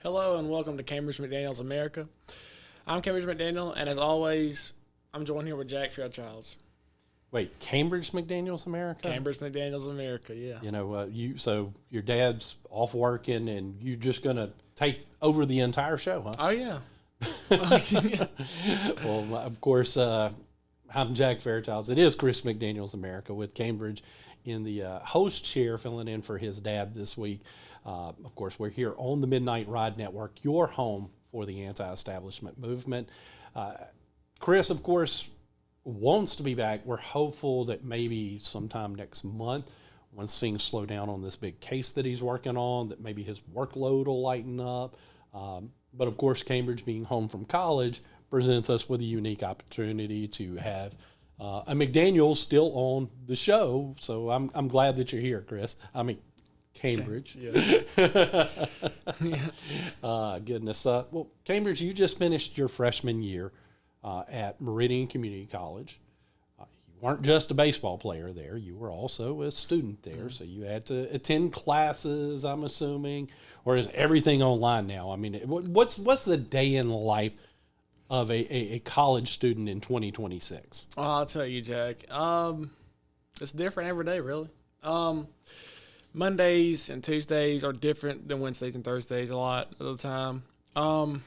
Hello and welcome to Cambridge McDaniel's America. I'm Cambridge McDaniel, and as always, I'm joined here with Jack Fairchilds. Wait, Cambridge McDaniel's America? Cambridge McDaniel's America, yeah. You know, so your dad's off working, and you're just gonna take over the entire show, huh? Oh yeah. Well, of course, I'm Jack Fairchilds. It is Chris McDaniel's America with Cambridge in the host chair, filling in for his dad this week. Of course, we're here on the Midnight Ride Network, your home for the anti-establishment movement. Chris, of course, wants to be back. We're hopeful that maybe sometime next month, once things slow down on this big case that he's working on, that maybe his workload will lighten up. But of course, Cambridge being home from college presents us with a unique opportunity to have a McDaniel's still on the show. So I'm glad that you're here, Chris. I mean, Cambridge. Yeah. Goodness. Well, Cambridge, you just finished your freshman year at Meridian Community College. You weren't just a baseball player there. You were also a student there. Mm-hmm. So you had to attend classes, I'm assuming, or is everything online now? I mean, what's the day in the life of a college student in 2026? Well, I'll tell you, Jack. It's different every day, really. Mondays and Tuesdays are different than Wednesdays and Thursdays a lot of the time. Well,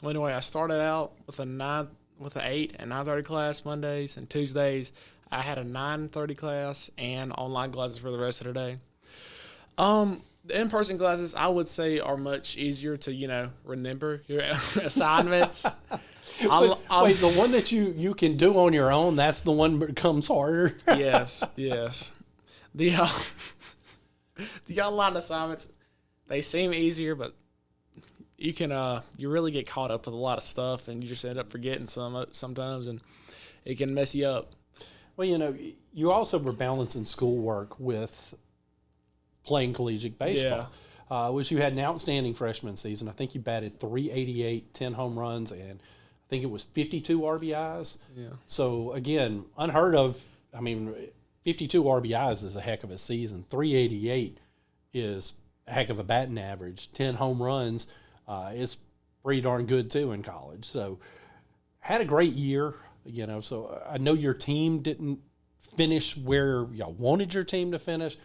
anyway, I started out with an 8 and 9:30 class Mondays, and Tuesdays I had a 9:30 class and online classes for the rest of the day. The in-person classes, I would say, are much easier to, remember your assignments. Wait, the one that you can do on your own, that's the one that becomes harder? Yes. The online assignments, they seem easier, but you really get caught up with a lot of stuff, and you just end up forgetting sometimes, and it can mess you up. Well, you also were balancing schoolwork with playing collegiate baseball, which you had an outstanding freshman season. I think you batted .388, 10 home runs, and I think it was 52 RBIs. Yeah. So, again, unheard of. I mean, 52 RBIs is a heck of a season. .388 is a heck of a batting average. 10 home runs is pretty darn good, too, in college. So, had a great year, So, I know your team didn't finish where y'all wanted your team to finish,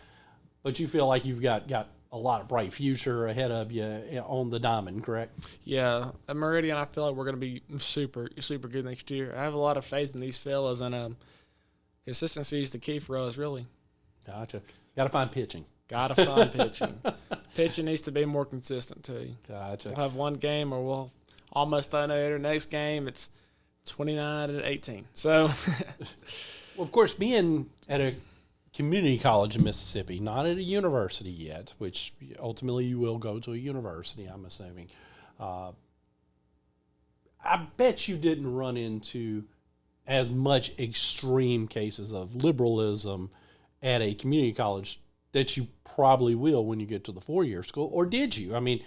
but you feel like you've got a lot of bright future ahead of you on the diamond, correct? Yeah. At Meridian, I feel like we're going to be super, super good next year. I have a lot of faith in these fellas, and consistency is the key for us, really. Gotcha. Got to find pitching. Got to find pitching. Pitching needs to be more consistent, too. Gotcha. We'll have one game, or we'll almost throw no hitter. Next game, it's 29-18. So, well, of course, being at a community college in Mississippi, not at a university yet, which ultimately you will go to a university, I'm assuming. I bet you didn't run into as much extreme cases of liberalism at a community college that you probably will when you get to the four-year school, or did you? I mean,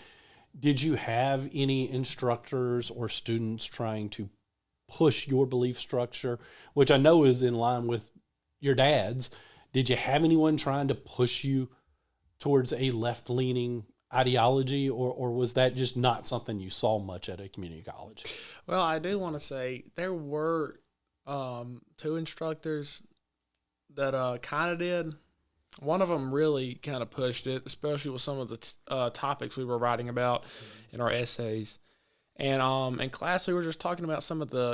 did you have any instructors or students trying to push your belief structure, which I know is in line with your dad's? Did you have anyone trying to push you towards a left-leaning ideology, or was that just not something you saw much at a community college? Well, I do want to say there were two instructors that kind of did. One of them really kind of pushed it, especially with some of the topics we were writing about in our essays. And in class, we were just talking about some of the,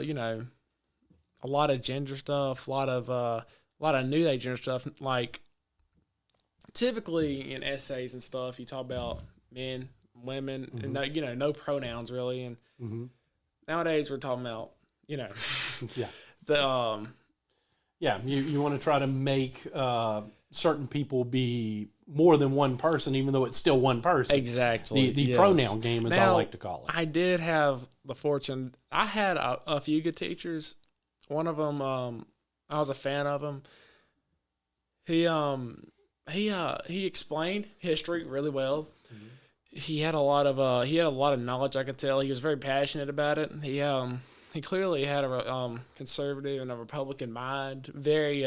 a lot of gender stuff, a lot of new age gender stuff. Like, typically in essays and stuff, you talk about men, women, and no pronouns really. And nowadays, we're talking about, yeah, the you want to try to make certain people be more than one person, even though it's still one person. Exactly. The pronoun game, as I like to call it. I did have the fortune. I had a few good teachers. One of them, I was a fan of him. He explained history really well. Mm-hmm. He had a lot of knowledge. I could tell he was very passionate about it. He clearly had a conservative and a Republican mind. Very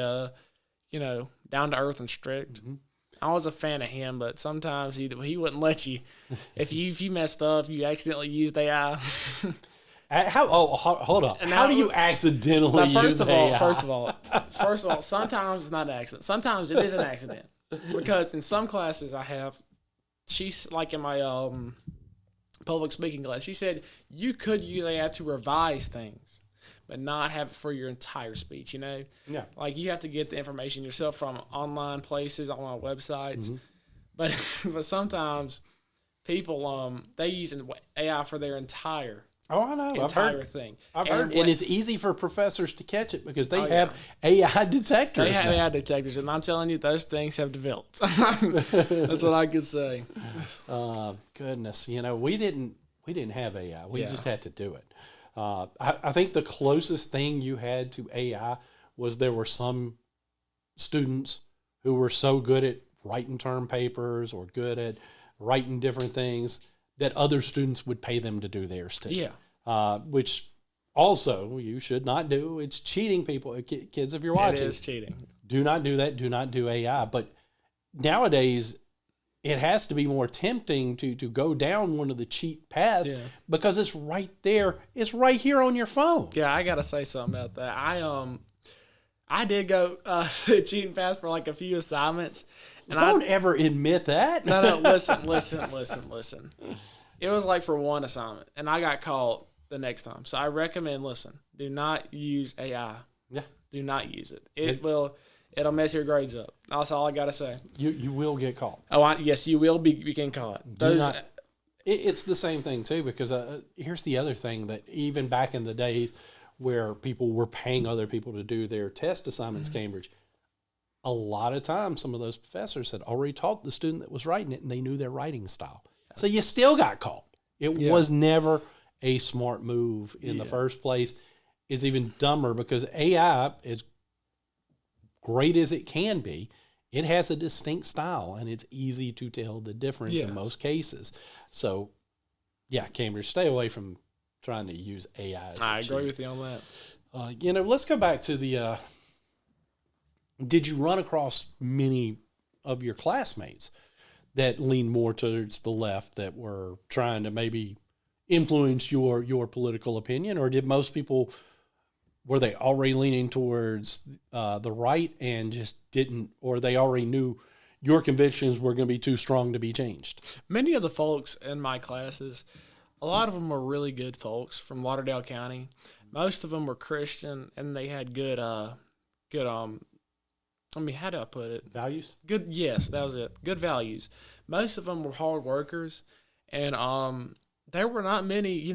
down to earth and strict. Mm-hmm. I was a fan of him, but sometimes he wouldn't let you. If you messed up, you accidentally used AI. Hold up. How do you accidentally use AI? First of all, sometimes it's not an accident. Sometimes it is an accident. Because in some classes she's like in my public speaking class, she said you could use AI to revise things, but not have it for your entire speech, Yeah. Like you have to get the information yourself from online places, online websites. Mm-hmm. But sometimes people they use AI for their entire I know. entire thing. I've heard, and it's easy for professors to catch it because they have AI detectors. They have AI detectors, and I'm telling you, those things have developed. That's what I could say. Goodness, we didn't have AI. We just had to do it. I think the closest thing you had to AI was there were some students who were so good at writing term papers or good at writing different things that other students would pay them to do theirs too. Yeah. Which also you should not do. It's cheating, people. Kids, if you're watching. It is cheating. Do not do that. Do not do AI. But nowadays, it has to be more tempting to go down one of the cheat paths because it's right there. It's right here on your phone. Yeah, I got to say something about that. I did go the cheating path for like a few assignments. And don't ever admit that. No, listen. It was like for one assignment, and I got caught the next time. So I recommend, do not use AI. Yeah. Do not use it. It'll mess your grades up. That's all I got to say. You will get caught. Oh, yes, you will be getting caught. It's the same thing, too, because here's the other thing that even back in the days where people were paying other people to do their test assignments, Cambridge, a lot of times some of those professors had already taught the student that was writing it, and they knew their writing style. Yeah. So you still got caught. It was never a smart move in the first place. It's even dumber because AI, as great as it can be, it has a distinct style, and it's easy to tell the difference in most cases. So, Cambridge, stay away from trying to use AI. I agree with you on that. Let's go back to the... did you run across many of your classmates that leaned more towards the left that were trying to maybe influence your political opinion, or did most people, were they already leaning towards the right and just didn't, or they already knew your convictions were going to be too strong to be changed? Many of the folks in my classes, a lot of them were really good folks from Lauderdale County. Most of them were Christian, and they had good how do I put it? Values? Good, yes, that was it. Good values. Most of them were hard workers, and there were not many,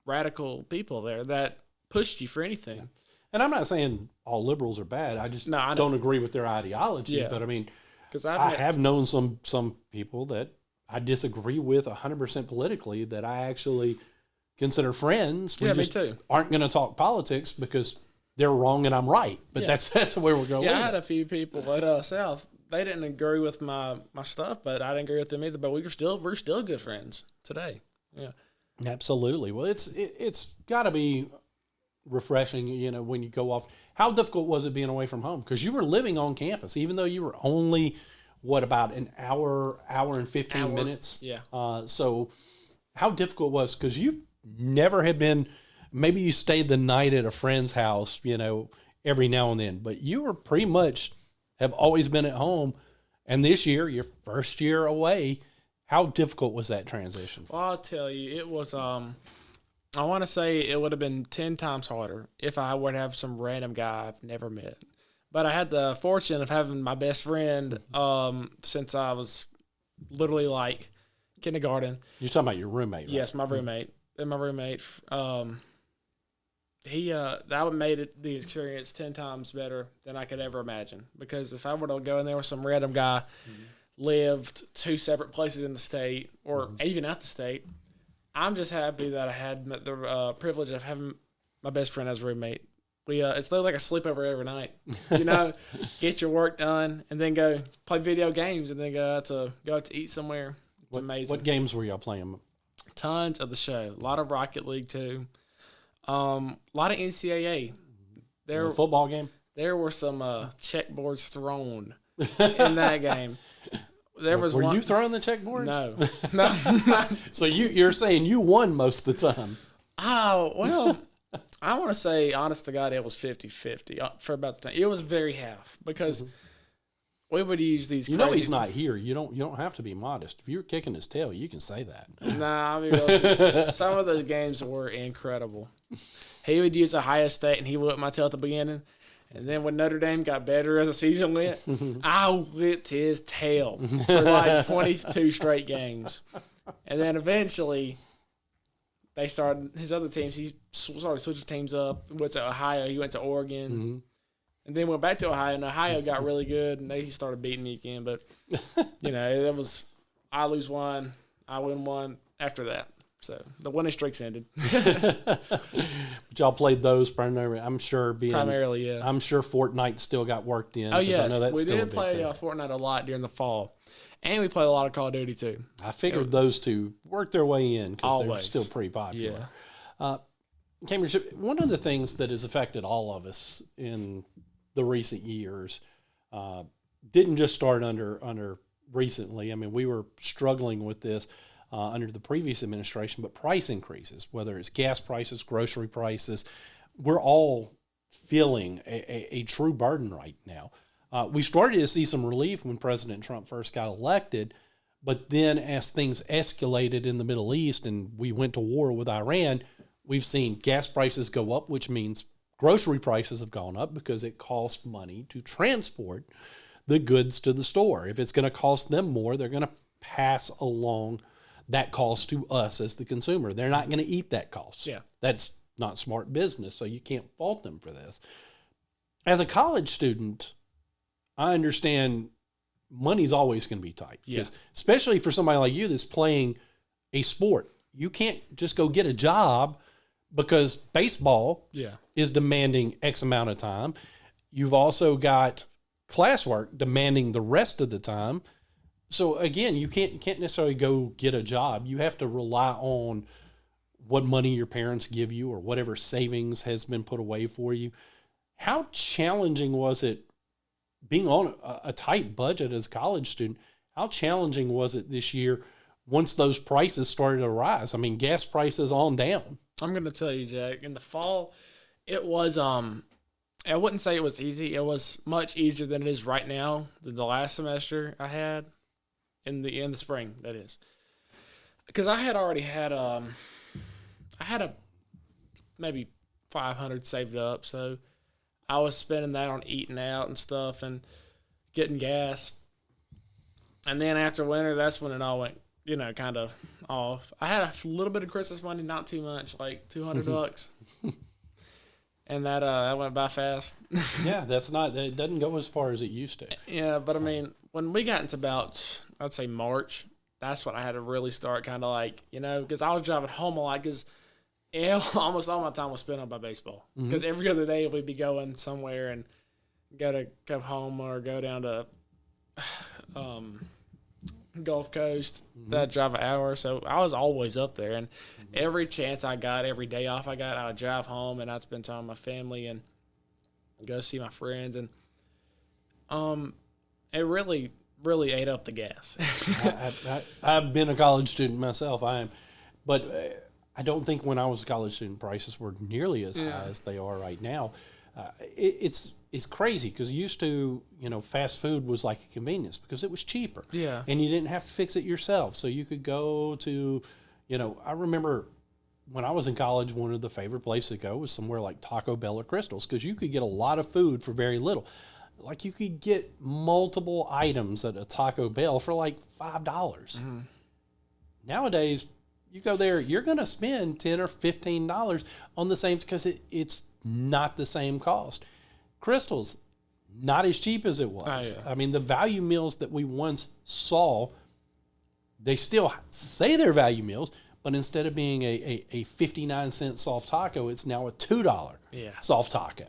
radical people there that pushed you for anything. Yeah. And I'm not saying all liberals are bad. I just don't agree with their ideology. Yeah. But I mean, because I have known some people that I disagree with 100% politically that I actually consider friends. We me too. Aren't going to talk politics because they're wrong and I'm right. But that's where we're going. Yeah, I had a few people at South. They didn't agree with my stuff, but I didn't agree with them either. But we're still good friends today. Yeah, absolutely. Well, it's got to be refreshing, when you go off. How difficult was it being away from home? Because you were living on campus, even though you were only about an hour and 15 minutes. Yeah. So, how difficult was? Because you never had been. Maybe you stayed the night at a friend's house, every now and then, but you were pretty much have always been at home. And this year, your first year away, how difficult was that transition? Well, I'll tell you, it was, I want to say it would have been 10 times harder if I would have some random guy I've never met. But I had the fortune of having my best friend since I was literally like kindergarten. You're talking about your roommate, right? Yes, my roommate. And my roommate, that made the experience 10 times better than I could ever imagine. Because if I were to go in there with some random guy, lived 2 separate places in the state or even out the state, I'm just happy that I had the privilege of having my best friend as a roommate. It's like a sleepover every night. Get your work done and then go play video games and then go out to eat somewhere. It's amazing. What games were y'all playing? Tons of the show. A lot of Rocket League too. A lot of NCAA. A football game? There were some checkboards thrown in that game. There was Were one. you throwing the checkboards? No, no. So you're saying you won most of the time. Oh, well, I want to say, honest to God, it was 50-50 for about the time. It was very half because we would use these. You know he's not here. You don't have to be modest. If you're kicking his tail, you can say that. Nah, I mean, some of those games were incredible. He would use Ohio State, and he whipped my tail at the beginning. And then when Notre Dame got better as the season went, I whipped his tail for like 22 straight games. And then eventually, they started his other teams. He started switching teams up. Went to Ohio. He went to Oregon. And then went back to Ohio, and Ohio got really good, and they started beating me again. But, it was I lose one, I win one after that. So the winning streaks ended. But y'all played those primarily, I'm sure. Primarily, yeah. I'm sure Fortnite still got worked in. Oh, yes. I know that's we still did play Fortnite a lot during the fall. And we played a lot of Call of Duty, too. I figured those two worked their way in because they're still pretty popular. Yeah. Cambridge, one of the things that has affected all of us in the recent years didn't just start under recently. I mean, we were struggling with this under the previous administration, but price increases, whether it's gas prices, grocery prices, we're all feeling a true burden right now. We started to see some relief when President Trump first got elected, but then as things escalated in the Middle East and we went to war with Iran, we've seen gas prices go up, which means grocery prices have gone up because it costs money to transport the goods to the store. If it's going to cost them more, they're going to pass along that cost to us as the consumer. They're not going to eat that cost. Yeah. That's not smart business, so you can't fault them for this. As a college student, I understand money's always going to be tight. Yeah. Especially for somebody like you that's playing a sport. You can't just go get a job because baseball is demanding X amount of time. You've also got classwork demanding the rest of the time. So again, you can't necessarily go get a job. You have to rely on what money your parents give you or whatever savings has been put away for you. How challenging was it being on a tight budget as a college student? How challenging was it this year once those prices started to rise? I mean, gas prices on down. I'm going to tell you, Jack, in the fall, it was, I wouldn't say it was easy. It was much easier than it is right now than the last semester I had in the spring, that is. Because I had already had, I had maybe 500 saved up, so I was spending that on eating out and stuff and getting gas. And then after winter, that's when it all went, kind of off. I had a little bit of Christmas money, not too much, like $200. And that went by fast. Yeah, it doesn't go as far as it used to. Yeah, but I mean, when we got into about, I'd say March, that's when I had to really start kind of like, because I was driving home a lot because almost all my time was spent on my baseball. Because every other day we'd be going somewhere and come home or go down to Gulf Coast. That'd drive an hour. So I was always up there. And every chance I got, every day off I got, I would drive home and I'd spend time with my family and go see my friends. And it really, really ate up the gas. I've been a college student myself. But I don't think when I was a college student prices were nearly as high as they are right now. It's crazy because used to, fast food was like a convenience because it was cheaper. Yeah. And you didn't have to fix it yourself. So you could go to, I remember when I was in college, one of the favorite places to go was somewhere like Taco Bell or Crystal's because you could get a lot of food for very little. Like you could get multiple items at a Taco Bell for like $5. Nowadays, you go there, you're going to spend $10 or $15 on the same because it's not the same cost. Crystal's not as cheap as it was. Oh, yeah. I mean, the value meals that we once saw, they still say they're value meals, but instead of being a 59-cent soft taco, it's now a $2 soft taco.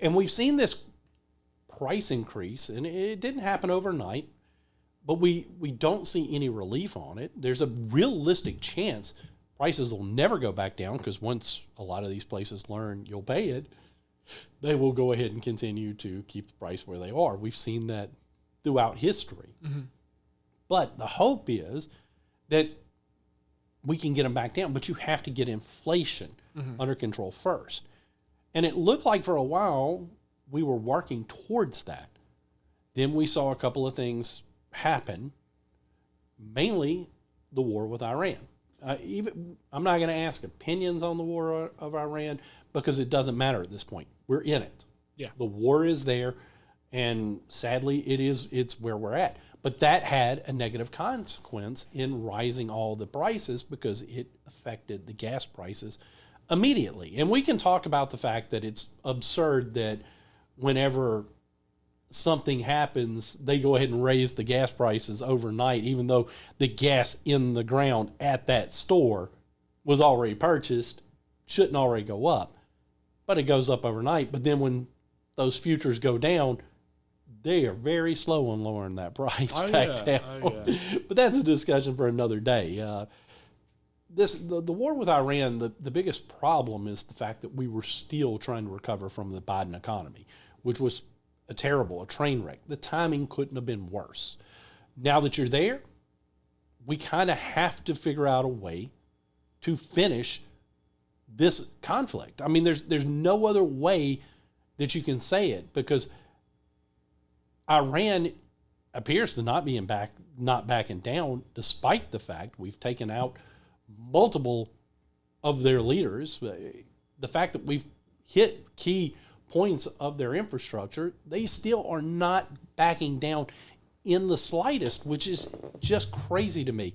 And we've seen this price increase, and it didn't happen overnight, but we don't see any relief on it. There's a realistic chance prices will never go back down because once a lot of these places learn you'll pay it, they will go ahead and continue to keep the price where they are. We've seen that throughout history. But the hope is that we can get them back down, but you have to get inflation under control first. And it looked like for a while we were working towards that. Then we saw a couple of things happen, mainly the war with Iran. I'm not going to ask opinions on the war of Iran because it doesn't matter at this point. We're in it. Yeah. The war is there, and sadly it's where we're at. But that had a negative consequence in rising all the prices because it affected the gas prices immediately. And we can talk about the fact that it's absurd that whenever something happens, they go ahead and raise the gas prices overnight, even though the gas in the ground at that store was already purchased, shouldn't already go up. But it goes up overnight. But then when those futures go down, they are very slow on lowering that price back down. But that's a discussion for another day. The war with Iran, the biggest problem is the fact that we were still trying to recover from the Biden economy, which was a train wreck. The timing couldn't have been worse. Now that you're there, we kind of have to figure out a way to finish this conflict. I mean, there's no other way that you can say it because Iran appears to not backing down, despite the fact we've taken out multiple of their leaders. The fact that we've hit key points of their infrastructure, they still are not backing down in the slightest, which is just crazy to me.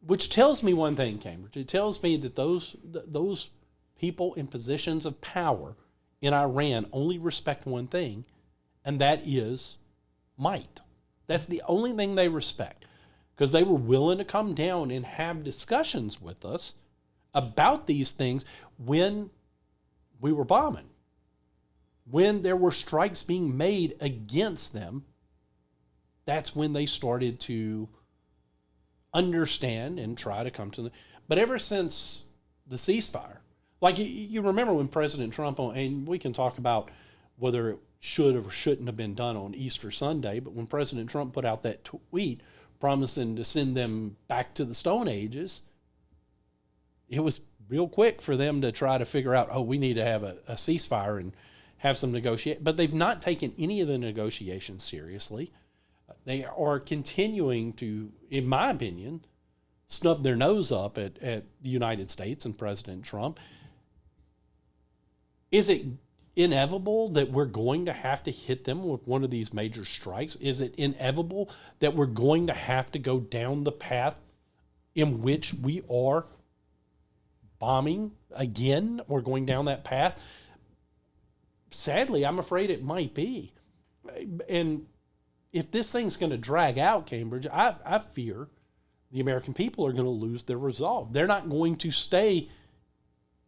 Which tells me one thing, Cambridge. It tells me that those people in positions of power in Iran only respect one thing, and that is might. That's the only thing they respect, because they were willing to come down and have discussions with us about these things when we were bombing, when there were strikes being made against them. That's when they started to understand and try to come to the. But ever since the ceasefire, like you remember when President Trump, and we can talk about whether it should or shouldn't have been done on Easter Sunday, but when President Trump put out that tweet promising to send them back to the Stone Ages, it was real quick for them to try to figure out, we need to have a ceasefire and have some negotiate. But they've not taken any of the negotiations seriously. They are continuing to, in my opinion, snub their nose up at the United States and President Trump. Is it inevitable that we're going to have to hit them with one of these major strikes? Is it inevitable that we're going to have to go down the path in which we are bombing again, or going down that path? Sadly, I'm afraid it might be. And if this thing's going to drag out, Cambridge, I fear the American people are going to lose their resolve. They're not going to stay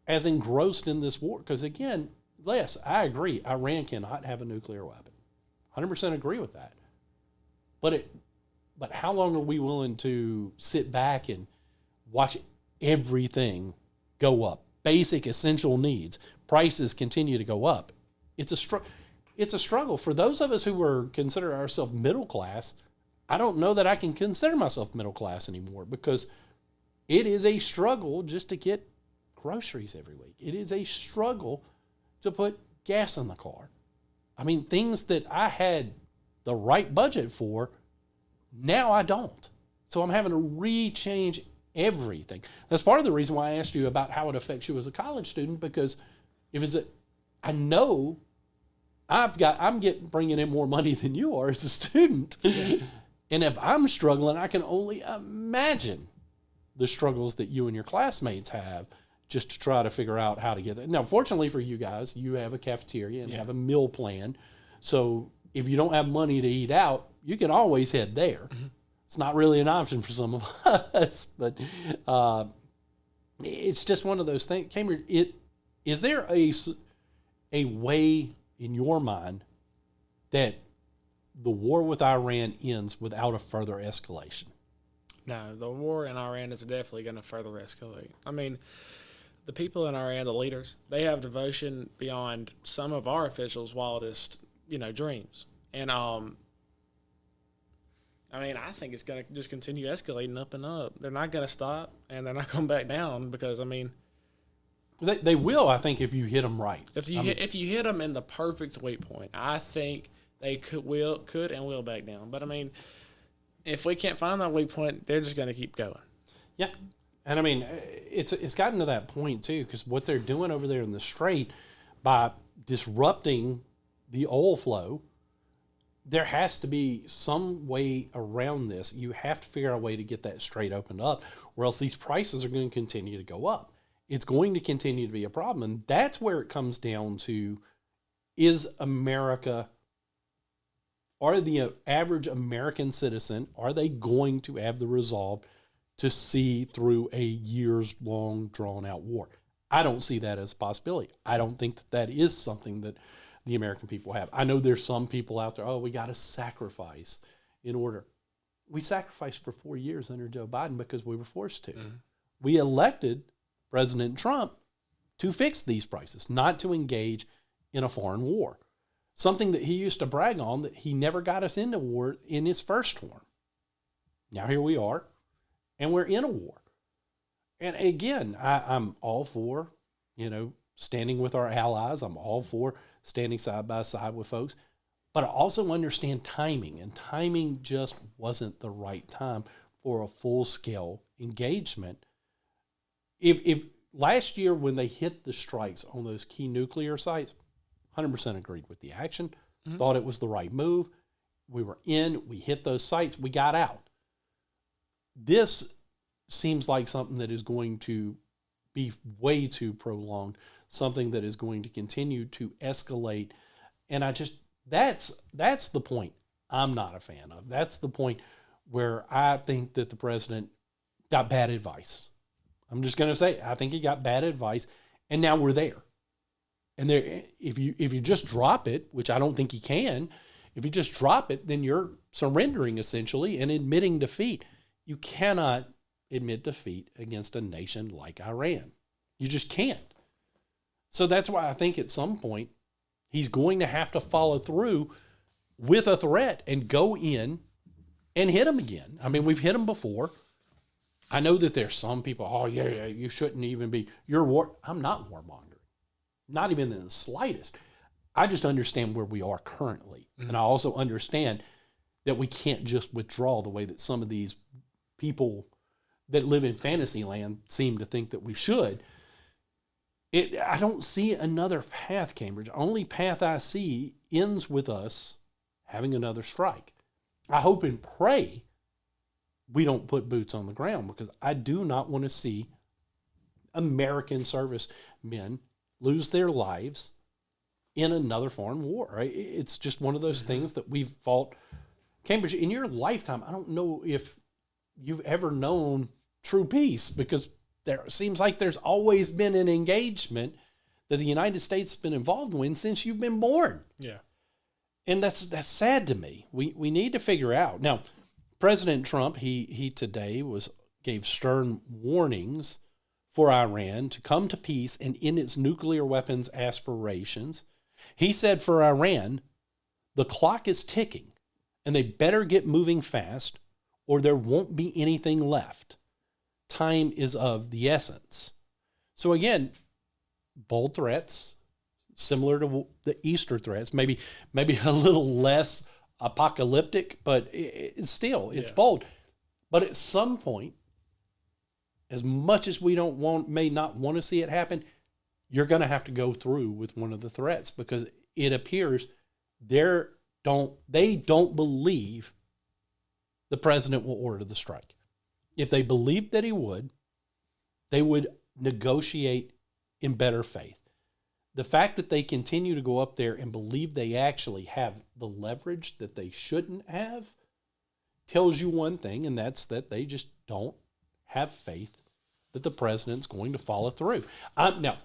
as engrossed in this war. Because again, Les, I agree, Iran cannot have a nuclear weapon. 100% agree with that. But how long are we willing to sit back and watch everything go up? Basic essential needs, prices continue to go up. It's a struggle for those of us who consider ourselves middle class. I don't know that I can consider myself middle class anymore, because it is a struggle just to get groceries every week. It is a struggle to put gas in the car. I mean, things that I had the right budget for, now I don't. So I'm having to rechange everything. That's part of the reason why I asked you about how it affects you as a college student, because I know I'm bringing in more money than you are as a student. Yeah. And if I'm struggling, I can only imagine the struggles that you and your classmates have just to try to figure out how to get that. Now, fortunately for you guys, you have a cafeteria and have a meal plan. So if you don't have money to eat out, you can always head there. Mm-hmm. It's not really an option for some of us, but it's just one of those things. Cambridge, is there a way in your mind that the war with Iran ends without a further escalation? No, the war in Iran is definitely going to further escalate. I mean, the people in Iran, the leaders, they have devotion beyond some of our officials' wildest, dreams. And I mean, I think it's going to just continue escalating up and up. They're not going to stop, and they're not going back down because, I mean, they will, I think, if you hit them right. if you hit them in the perfect weight point, I think they could and will back down. But, I mean, if we can't find that weight point, they're just going to keep going. Yeah. And, I mean, it's gotten to that point, too, because what they're doing over there in the Strait by disrupting the oil flow, there has to be some way around this. You have to figure out a way to get that strait opened up, or else these prices are going to continue to go up. It's going to continue to be a problem. And that's where it comes down to, is America, are the average American citizen, are they going to have the resolve to see through a years-long, drawn-out war? I don't see that as a possibility. I don't think that is something that the American people have. I know there's some people out there, we got to sacrifice in order. We sacrificed for 4 years under Joe Biden because we were forced to. Mm-hmm. We elected President Trump to fix these prices, not to engage in a foreign war. Something that he used to brag on, that he never got us into war in his first term. Now here we are, and we're in a war. And again, I'm all for, standing with our allies. I'm all for standing side by side with folks. But I also understand timing, and timing just wasn't the right time for a full-scale engagement. If last year when they hit the strikes on those key nuclear sites, 100% agreed with the action, thought it was the right move. We were in, we hit those sites, we got out. This seems like something that is going to be way too prolonged, something that is going to continue to escalate. And that's the point I'm not a fan of. That's the point where I think that the president got bad advice. I'm just going to say, I think he got bad advice, and now we're there. And there, if you just drop it, which I don't think he can, if you just drop it, then you're surrendering essentially and admitting defeat. You cannot admit defeat against a nation like Iran. You just can't. So that's why I think at some point he's going to have to follow through with a threat and go in and hit him again. I mean, we've hit him before. I know that there's some people, you shouldn't even be, I'm not warmongering. Not even in the slightest. I just understand where we are currently. Mm-hmm. And I also understand that we can't just withdraw the way that some of these people that live in fantasy land seem to think that we should. I don't see another path, Cambridge. Only path I see ends with us having another strike. I hope and pray we don't put boots on the ground, because I do not want to see American servicemen lose their lives in another foreign war. Right? It's just one of those things that we've fought. Cambridge, in your lifetime, I don't know if you've ever known true peace, because there seems like there's always been an engagement that the United States has been involved in since you've been born. Yeah. And that's sad to me. We need to figure out. Now, President Trump, he today gave stern warnings for Iran to come to peace and end its nuclear weapons aspirations. He said for Iran, the clock is ticking and they better get moving fast or there won't be anything left. Time is of the essence. So again, bold threats, similar to the Easter threats, maybe a little less apocalyptic, but it's bold. But at some point, as much as we may not want to see it happen, you're going to have to go through with one of the threats, because it appears they don't believe the president will order the strike. If they believed that he would, they would negotiate in better faith. The fact that they continue to go up there and believe they actually have the leverage that they shouldn't have tells you one thing, and that's that they just don't have faith that the president's going to follow through. Now,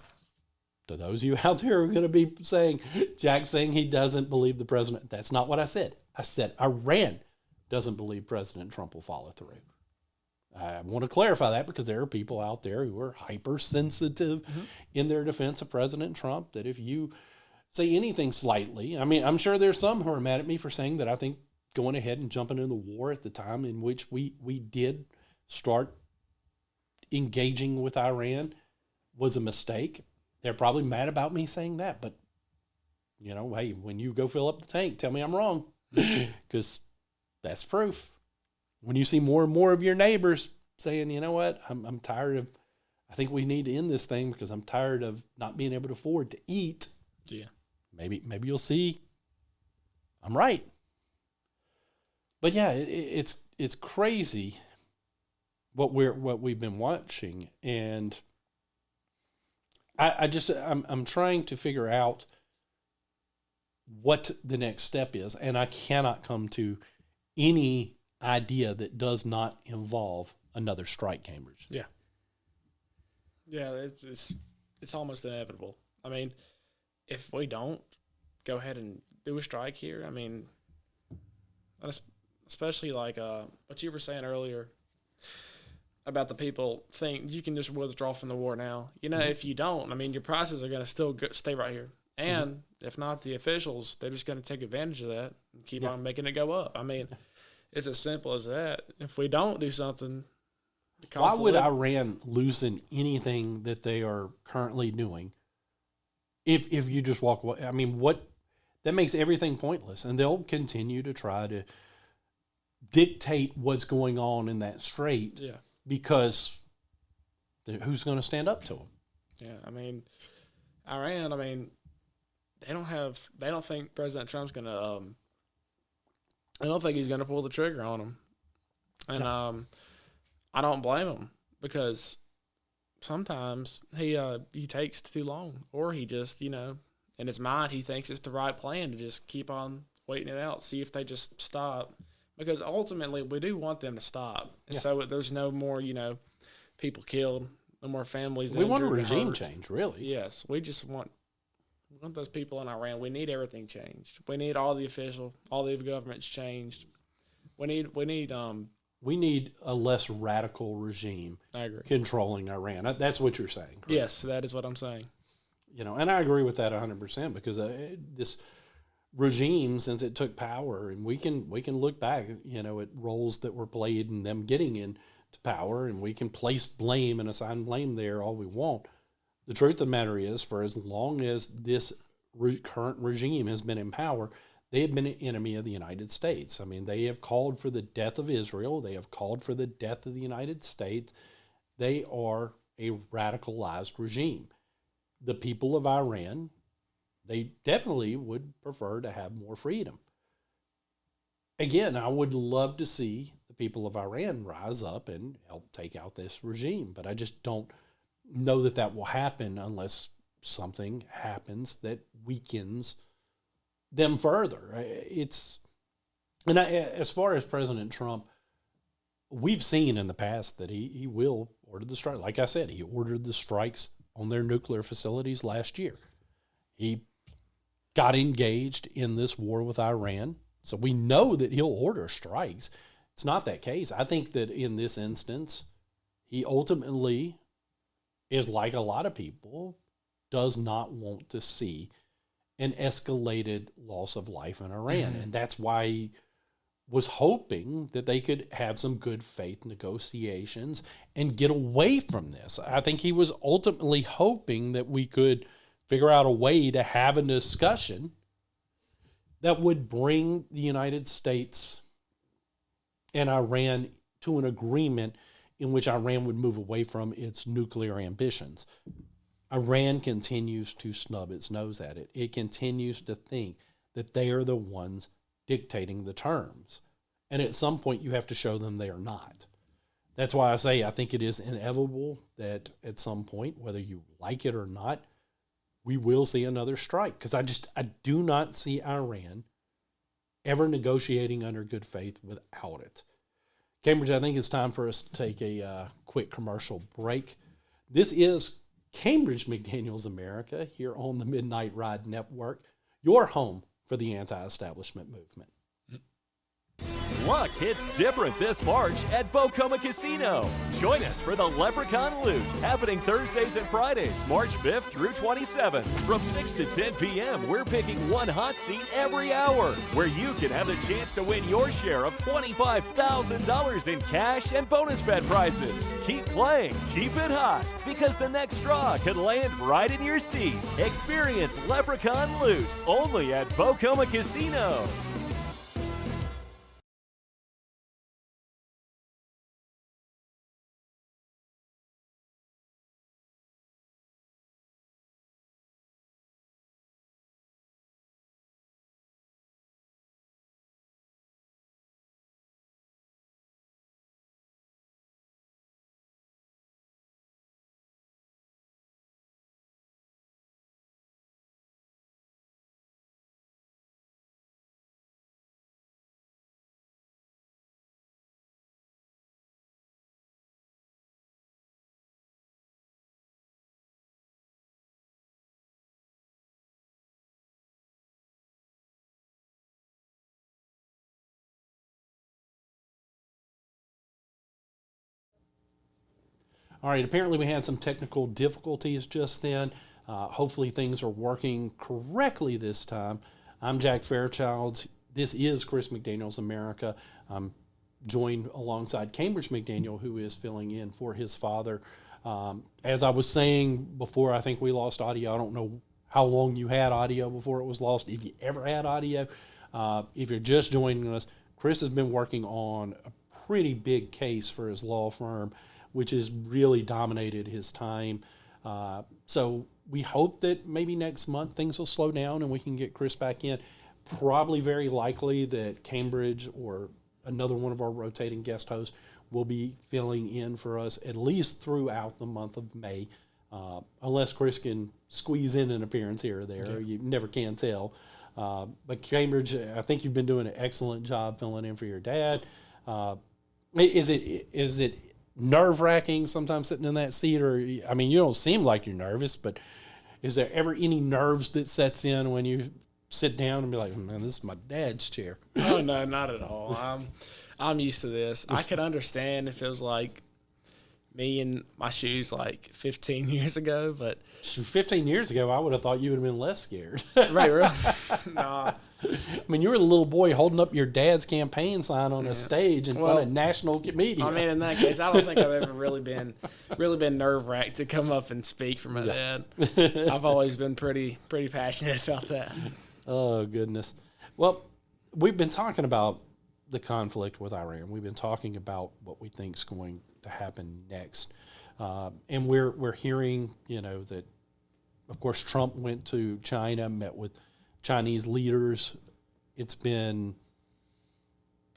to those of you out there who are going to be saying, Jack's saying he doesn't believe the president, that's not what I said. I said Iran doesn't believe President Trump will follow through. I want to clarify that, because there are people out there who are hypersensitive in their defense of President Trump, that if you say anything slightly, I mean, I'm sure there's some who are mad at me for saying that I think going ahead and jumping into the war at the time in which we did start engaging with Iran was a mistake. They're probably mad about me saying that, but hey, when you go fill up the tank, tell me I'm wrong, because that's proof. When you see more and more of your neighbors saying, you know what, I'm tired of, I think we need to end this thing because I'm tired of not being able to afford to eat. Yeah. Maybe you'll see I'm right. But yeah, it's crazy what we've been watching, and I'm trying to figure out what the next step is, and I cannot come to any idea that does not involve another strike, Cambridge. Yeah. Yeah, it's almost inevitable. I mean, if we don't go ahead and do a strike here, I mean, especially like what you were saying earlier about the people think you can just withdraw from the war now. If you don't, I mean, your prices are going to still stay right here. And if not, the officials, they're just going to take advantage of that and keep on making it go up. I mean, it's as simple as that. If we don't do something, why would Iran loosen anything that they are currently doing if you just walk away? I mean, that makes everything pointless, and they'll continue to try to dictate what's going on in that strait because who's going to stand up to them? Yeah, I mean, Iran, they don't think President Trump's going to, I don't think he's going to pull the trigger on them. And I don't blame him, because sometimes he takes too long, or he just, in his mind, he thinks it's the right plan to just keep on waiting it out, see if they just stop. Because ultimately, we do want them to stop. And so there's no more, people killed, no more families injured. We want a regime change, really. Yes, we want those people in Iran. We need everything changed. We need all the governments changed. We need a less radical regime. I agree. Controlling Iran. That's what you're saying, correct? Yes, that is what I'm saying. And I agree with that 100%, because this regime, since it took power, and we can look back, at roles that were played in them getting into power, and we can place blame and assign blame there all we want. The truth of the matter is, for as long as this current regime has been in power, they have been an enemy of the United States. I mean, they have called for the death of Israel. They have called for the death of the United States. They are a radicalized regime. The people of Iran, they definitely would prefer to have more freedom. Again, I would love to see the people of Iran rise up and help take out this regime, but I just don't know that will happen unless something happens that weakens them further. As far as President Trump, we've seen in the past that he will order the strike. Like I said, he ordered the strikes on their nuclear facilities last year. He got engaged in this war with Iran, so we know that he'll order strikes. It's not that case. I think that in this instance, he ultimately is, like a lot of people, does not want to see an escalated loss of life in Iran. And that's why he was hoping that they could have some good faith negotiations and get away from this. I think he was ultimately hoping that we could figure out a way to have a discussion that would bring the United States and Iran to an agreement in which Iran would move away from its nuclear ambitions. Iran continues to snub its nose at it. It continues to think that they are the ones dictating the terms. And at some point, you have to show them they are not. That's why I say I think it is inevitable that at some point, whether you like it or not, we will see another strike. Because I do not see Iran ever negotiating under good faith without it. Cambridge, I think it's time for us to take a quick commercial break. This is Cambridge McDaniel's America here on the Midnight Ride Network, your home for the anti-establishment movement. luck hits different this March at Bocoma Casino. Join us for the Leprechaun Loot, happening Thursdays and Fridays, March 5th through 27th. From 6 to 10 p.m., we're picking one hot seat every hour, where you can have the chance to win your share of $25,000 in cash and bonus bet prizes. Keep playing, keep it hot, because the next draw could land right in your seat. Experience Leprechaun Loot, only at Bocoma Casino. All right, apparently we had some technical difficulties just then. Hopefully things are working correctly this time. I'm Jack Fairchild. This is Chris McDaniel's America. I'm joined alongside Cambridge McDaniel, who is filling in for his father. As I was saying before, I think we lost audio. I don't know how long you had audio before it was lost, if you ever had audio. If you're just joining us, Chris has been working on a pretty big case for his law firm, which has really dominated his time. So we hope that maybe next month things will slow down and we can get Chris back in. Probably very likely that Cambridge or another one of our rotating guest hosts will be filling in for us at least throughout the month of May, unless Chris can squeeze in an appearance here or there. Yeah. You never can tell. But Cambridge, I think you've been doing an excellent job filling in for your dad. Is it nerve-wracking sometimes sitting in that seat? Or, I mean, you don't seem like you're nervous, but is there ever any nerves that sets in when you sit down and be like, man, this is my dad's chair? Oh, no, not at all. I'm used to this. I could understand if it was like me in my shoes like 15 years ago, but 15 years ago, I would have thought you would have been less scared. Right, really? No. I mean, you were a little boy holding up your dad's campaign sign on a stage in front of national media. I mean, in that case, I don't think I've ever really been nerve-wracked to come up and speak for my dad. I've always been pretty passionate about that. Oh, goodness. Well, we've been talking about the conflict with Iran. We've been talking about what we think is going to happen next. And we're hearing, that, of course, Trump went to China, met with Chinese leaders. It's been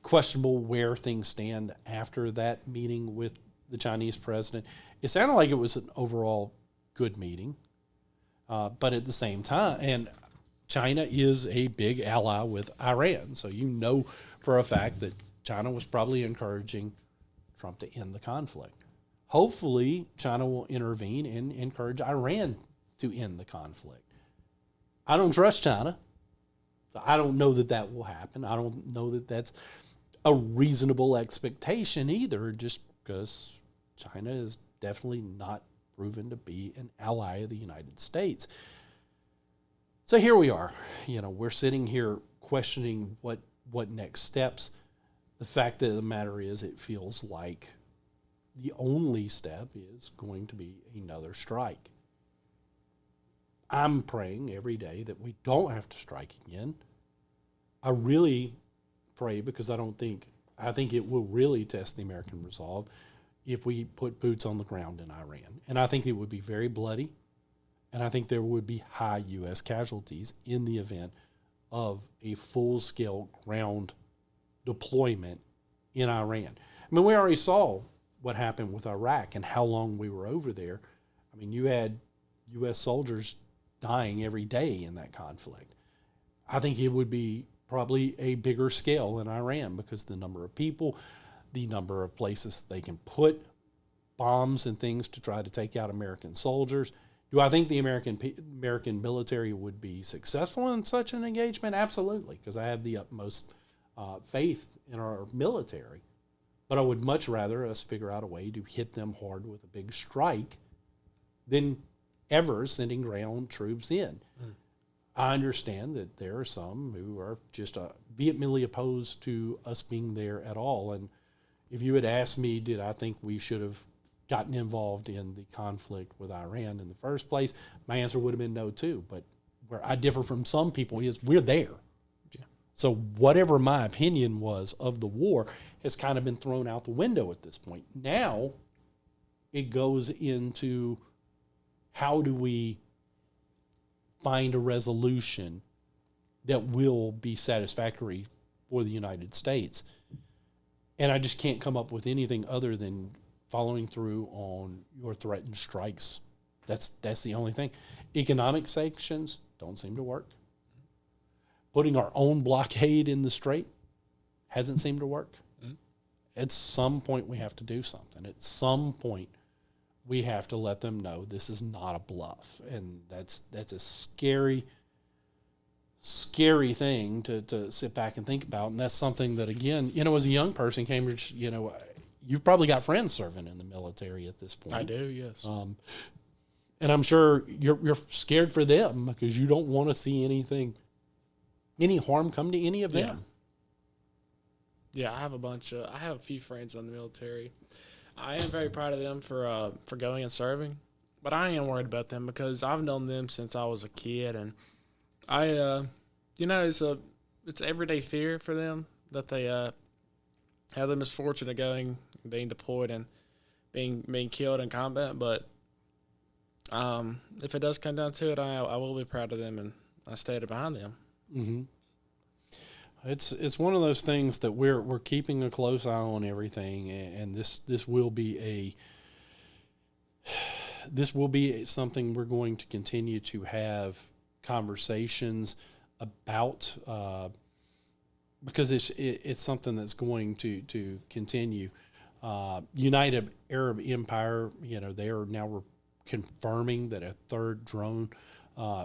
questionable where things stand after that meeting with the Chinese president. It sounded like it was an overall good meeting, but at the same time, and China is a big ally with Iran, so you know for a fact that China was probably encouraging Trump to end the conflict. Hopefully, China will intervene and encourage Iran to end the conflict. I don't trust China. I don't know that will happen. I don't know that that's a reasonable expectation either, just because China is definitely not proven to be an ally of the United States. So here we are. We're sitting here questioning what next steps. The fact of the matter is, it feels like the only step is going to be another strike. I'm praying every day that we don't have to strike again. I really pray because I think it will really test the American resolve if we put boots on the ground in Iran. And I think it would be very bloody, and I think there would be high U.S. casualties in the event of a full-scale ground deployment in Iran. I mean, we already saw what happened with Iraq and how long we were over there. I mean, you had U.S. soldiers dying every day in that conflict. I think it would be probably a bigger scale in Iran because the number of people, the number of places they can put bombs and things to try to take out American soldiers. Do I think the American military would be successful in such an engagement? Absolutely, because I have the utmost faith in our military. But I would much rather us figure out a way to hit them hard with a big strike than ever sending ground troops in. I understand that there are some who are just vehemently opposed to us being there at all. And if you had asked me, did I think we should have gotten involved in the conflict with Iran in the first place, my answer would have been no too. But where I differ from some people is we're there. Yeah. So whatever my opinion was of the war has kind of been thrown out the window at this point. Now it goes into how do we find a resolution that will be satisfactory for the United States. And I just can't come up with anything other than following through on your threatened strikes. That's the only thing. Economic sanctions don't seem to work. Putting our own blockade in the strait hasn't seemed to work. At some point we have to do something. At some point we have to let them know this is not a bluff. And that's a scary thing to sit back and think about. And that's something that, again, as a young person, Cambridge, you've probably got friends serving in the military at this point. I do, yes. And I'm sure you're scared for them because you don't want to see any harm come to any of them. Yeah, I have a few friends in the military. I am very proud of them for going and serving, but I am worried about them because I've known them since I was a kid, and it's everyday fear for them that they have the misfortune of being deployed and being killed in combat. But if it does come down to it, I will be proud of them, and I stayed behind them. Mm-hmm. It's one of those things that we're keeping a close eye on everything, and this will be something we're going to continue to have conversations about because it's something that's going to continue. United Arab Empire, they are now confirming that a third drone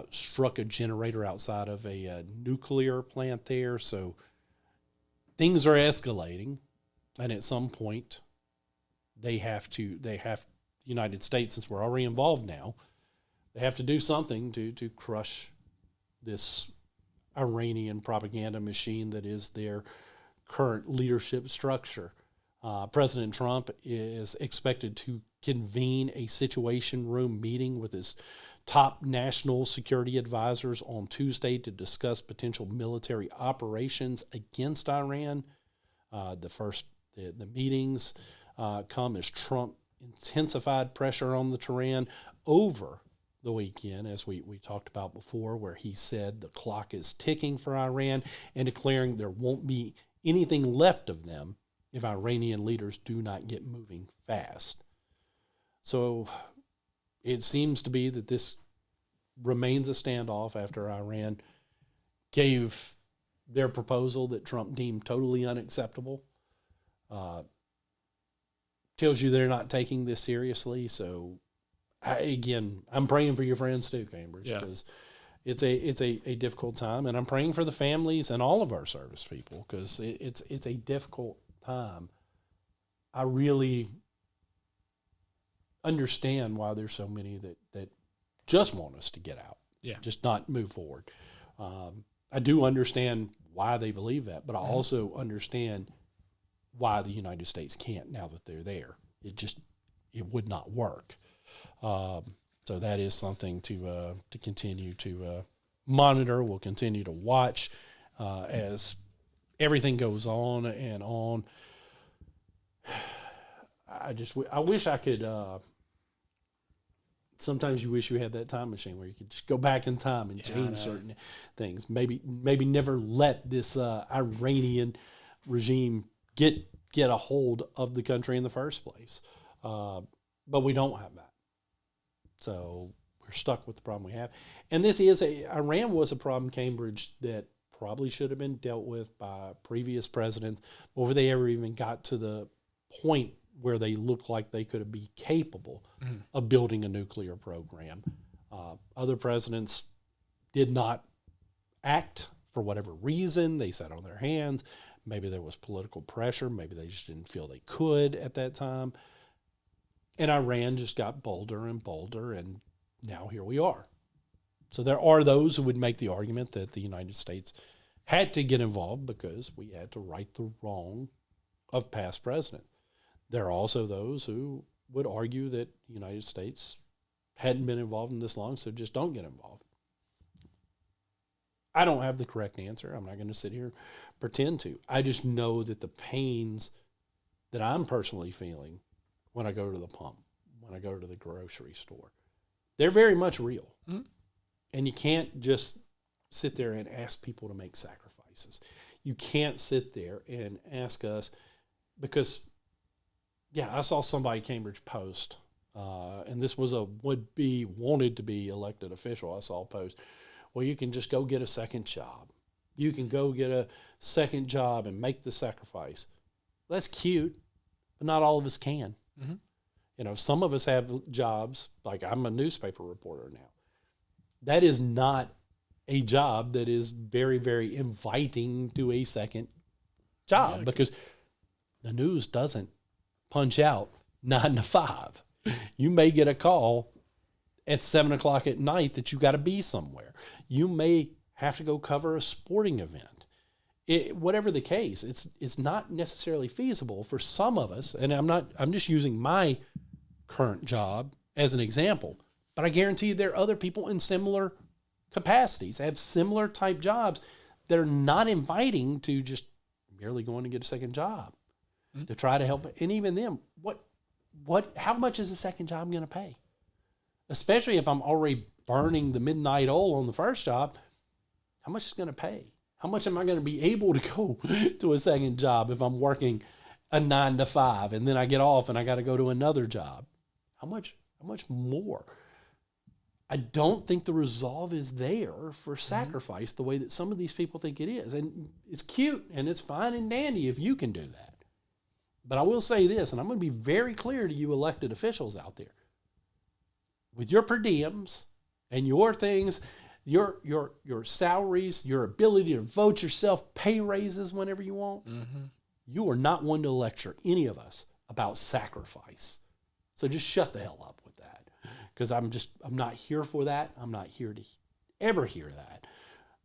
struck a generator outside of a nuclear plant there. So things are escalating, and at some point they have United States, since we're already involved now, they have to do something to crush this Iranian propaganda machine that is their current leadership structure. President Trump is expected to convene a Situation Room meeting with his top national security advisors on Tuesday to discuss potential military operations against Iran. The meetings come as Trump intensified pressure on the Tehran over the weekend, as we talked about before, where he said the clock is ticking for Iran and declaring there won't be anything left of them if Iranian leaders do not get moving fast. So it seems to be that this remains a standoff after Iran gave their proposal that Trump deemed totally unacceptable. Tells you they're not taking this seriously. So, I'm praying for your friends too, Cambridge, because it's a difficult time, and I'm praying for the families and all of our service people because it's a difficult time. I really understand why there's so many that just want us to get out, just not move forward. I do understand why they believe that, but I also understand why the United States can't now that they're there. It would not work. So that is something to continue to monitor. We'll continue to watch as everything goes on and on. I wish I could. Sometimes you wish you had that time machine where you could just go back in time and change certain things. Maybe never let this Iranian regime get a hold of the country in the first place. But we don't have that. So we're stuck with the problem we have. And Iran was a problem, Cambridge, that probably should have been dealt with by previous presidents before they ever even got to the point where they looked like they could be capable of building a nuclear program. Other presidents did not act for whatever reason. They sat on their hands. Maybe there was political pressure. Maybe they just didn't feel they could at that time. And Iran just got bolder and bolder, and now here we are. So there are those who would make the argument that the United States had to get involved because we had to right the wrong of past presidents. There are also those who would argue that the United States hadn't been involved in this long, so just don't get involved. I don't have the correct answer. I'm not going to sit here and pretend to. I just know that the pains that I'm personally feeling when I go to the pump, when I go to the grocery store, they're very much real. Mm-hmm. And you can't just sit there and ask people to make sacrifices. You can't sit there and ask us because, yeah, I saw somebody Cambridge post, and this was a wanted to be elected official. I saw a post. Well, you can just go get a second job. You can go get a second job and make the sacrifice. That's cute, but not all of us can. Mm-hmm. You know, some of us have jobs, like I'm a newspaper reporter now. That is not a job that is very, very inviting to a second job because the news doesn't punch out 9 to 5. You may get a call at 7 o'clock at night that you got to be somewhere. You may have to go cover a sporting event. Whatever the case, it's not necessarily feasible for some of us. And I'm just using my current job as an example, but I guarantee you there are other people in similar capacities, have similar type jobs that are not inviting to just merely going to get a second job to try to help. And even them, how much is a second job going to pay? Especially if I'm already burning the midnight oil on the first job, how much is it going to pay? How much am I going to be able to go to a second job if I'm working a 9 to 5 and then I get off and I got to go to another job? How much more? I don't think the resolve is there for sacrifice the way that some of these people think it is. And it's cute and it's fine and dandy if you can do that. But I will say this, and I'm going to be very clear to you elected officials out there. With your per diems and your things, your salaries, your ability to vote yourself, pay raises whenever you want, you are not one to lecture any of us about sacrifice. So just shut the hell up with that. Because I'm not here for that. I'm not here to ever hear that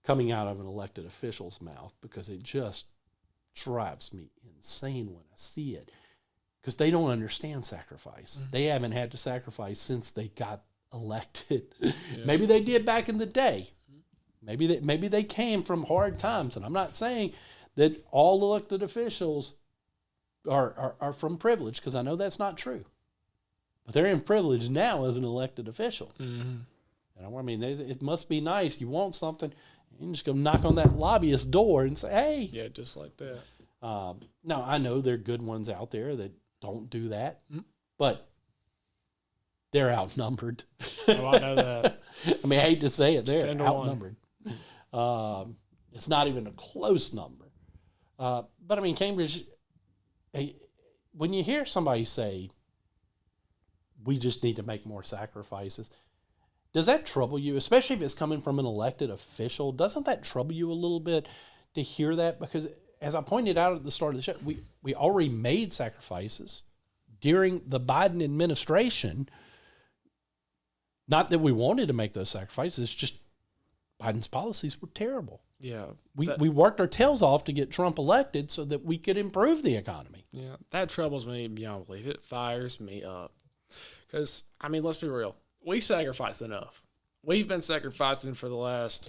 coming out of an elected official's mouth because it just drives me insane when I see it. Because they don't understand sacrifice. Mm-hmm. They haven't had to sacrifice since they got elected. Yeah. Maybe they did back in the day. Maybe they came from hard times. And I'm not saying that all elected officials are from privilege, because I know that's not true. But they're in privilege now as an elected official. Mm-hmm. And I mean, it must be nice. You want something, you can just go knock on that lobbyist door and say, hey. Yeah, just like that. Now, I know there are good ones out there that don't do that, but they're outnumbered. Oh, I know that. I mean, I hate to say it, they're outnumbered. It's not even a close number. But I mean, Cambridge, when you hear somebody say, we just need to make more sacrifices, does that trouble you, especially if it's coming from an elected official? Doesn't that trouble you a little bit to hear that? Because as I pointed out at the start of the show, we already made sacrifices during the Biden administration. Not that we wanted to make those sacrifices, it's just Biden's policies were terrible. Yeah. We worked our tails off to get Trump elected so that we could improve the economy. Yeah, that troubles me beyond belief. It fires me up. Because, I mean, let's be real. We sacrificed enough. We've been sacrificing for the last,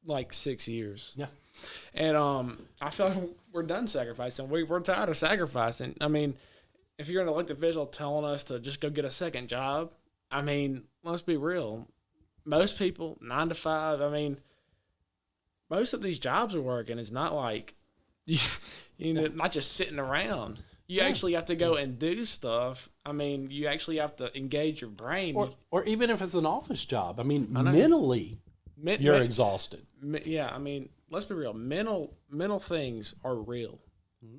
6 years. Yeah. And I feel like we're done sacrificing. We're tired of sacrificing. I mean, if you're an elected official telling us to just go get a second job, I mean, let's be real. Most people, 9 to 5, I mean, most of these jobs are working. It's not like, not just sitting around. You actually have to go and do stuff. I mean, you actually have to engage your brain. Or even if it's an office job. I mean, mentally, you're exhausted. Yeah, I mean, let's be real. Mental things are real,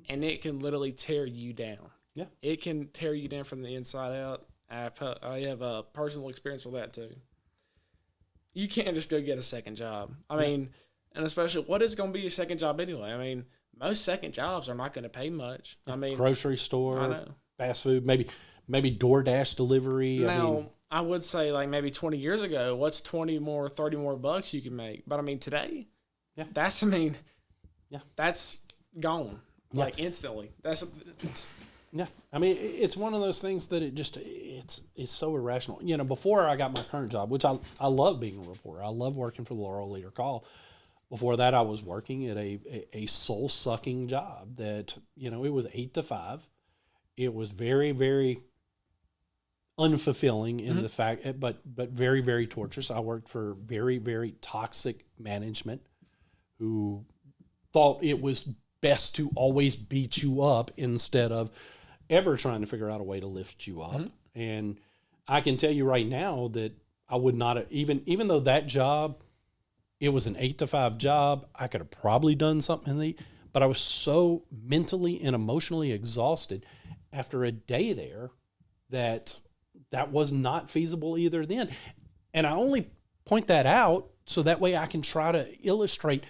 and it can literally tear you down. Yeah. It can tear you down from the inside out. I have a personal experience with that, too. You can't just go get a second job. I mean, and especially, what is going to be your second job anyway? I mean, most second jobs are not going to pay much. I mean, grocery I store, know. fast food, maybe DoorDash delivery. Now, I would say like maybe 20 years ago, what's 20 more, 30 more bucks you can make? But I mean, today, Yeah. that's gone like instantly. Yeah, I mean, it's one of those things that it's so irrational. You know, before I got my current job, which I love being a reporter. I love working for the Laurel Leader Call. Before that, I was working at a soul-sucking job that, you know, it was 8 to 5. It was very, very unfulfilling in the fact, but very, very torturous. I worked for very, very toxic management who thought it was best to always beat you up instead of ever trying to figure out a way to lift you up. And I can tell you right now that I would not have, even though that job, it was an 8 to 5 job, I could have probably done something but I was so mentally and emotionally exhausted after a day there that was not feasible either then. And I only point that out so that way I can try to illustrate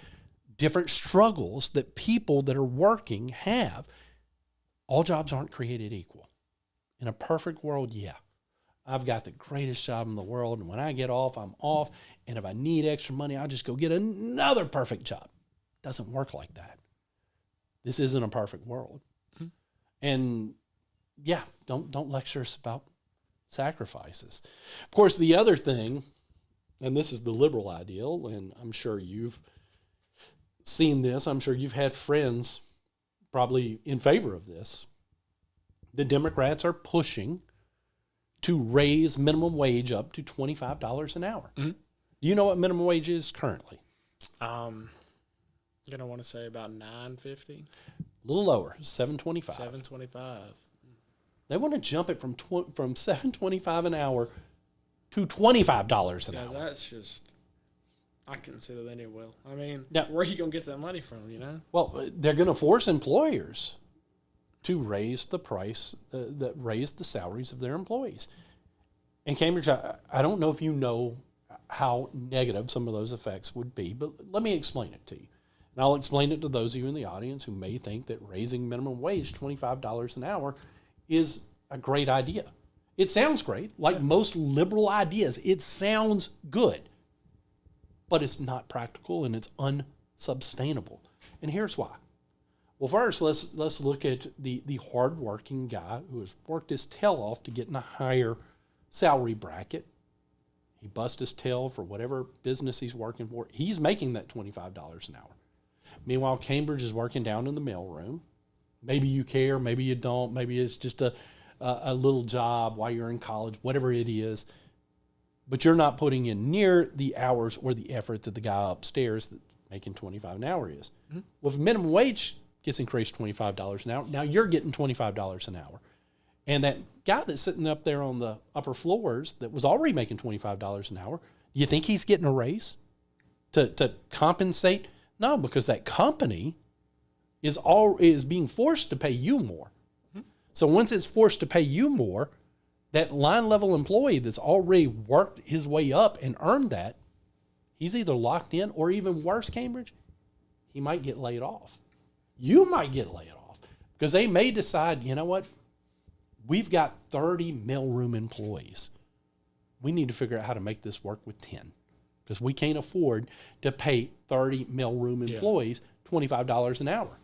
different struggles that people that are working have. All jobs aren't created equal. In a perfect world, yeah, I've got the greatest job in the world, and when I get off, I'm off, and if I need extra money, I'll just go get another perfect job. It doesn't work like that. This isn't a perfect world. And yeah, don't lecture us about sacrifices. Of course, the other thing, and this is the liberal ideal, and I'm sure you've seen this, I'm sure you've had friends probably in favor of this. The Democrats are pushing to raise minimum wage up to $25 an hour. Do you know what minimum wage is currently? I'm gonna want to say about $9.50. A little lower, $7.25. $7.25. They want to jump it from $7.25 an hour to $25 an hour. That's just, I consider that it will. I mean, Now, where are you gonna get that money from? You know. Well, they're going to force employers to raise the price, raise the salaries of their employees. And Cambridge, I don't know if you know how negative some of those effects would be, but let me explain it to you. And I'll explain it to those of you in the audience who may think that raising minimum wage $25 an hour is a great idea. It sounds great, like most liberal ideas. It sounds good, but it's not practical and it's unsustainable. And here's why. Well, first, let's look at the hardworking guy who has worked his tail off to get in a higher salary bracket. He busts his tail for whatever business he's working for. He's making that $25 an hour. Meanwhile, Cambridge is working down in the mailroom. Maybe you care, maybe you don't. Maybe it's just a little job while you're in college, whatever it is. But you're not putting in near the hours or the effort that the guy upstairs that's making $25 an hour is. Well, if minimum wage gets increased $25 an hour, now you're getting $25 an hour. And that guy that's sitting up there on the upper floors that was already making $25 an hour, do you think he's getting a raise to compensate? No, because that company is being forced to pay you more. So once it's forced to pay you more, that line level employee that's already worked his way up and earned that, he's either locked in or even worse, Cambridge, he might get laid off. You might get laid off because they may decide, you know what? We've got 30 mailroom employees. We need to figure out how to make this work with 10 because we can't afford to pay 30 mailroom employees $25 an hour.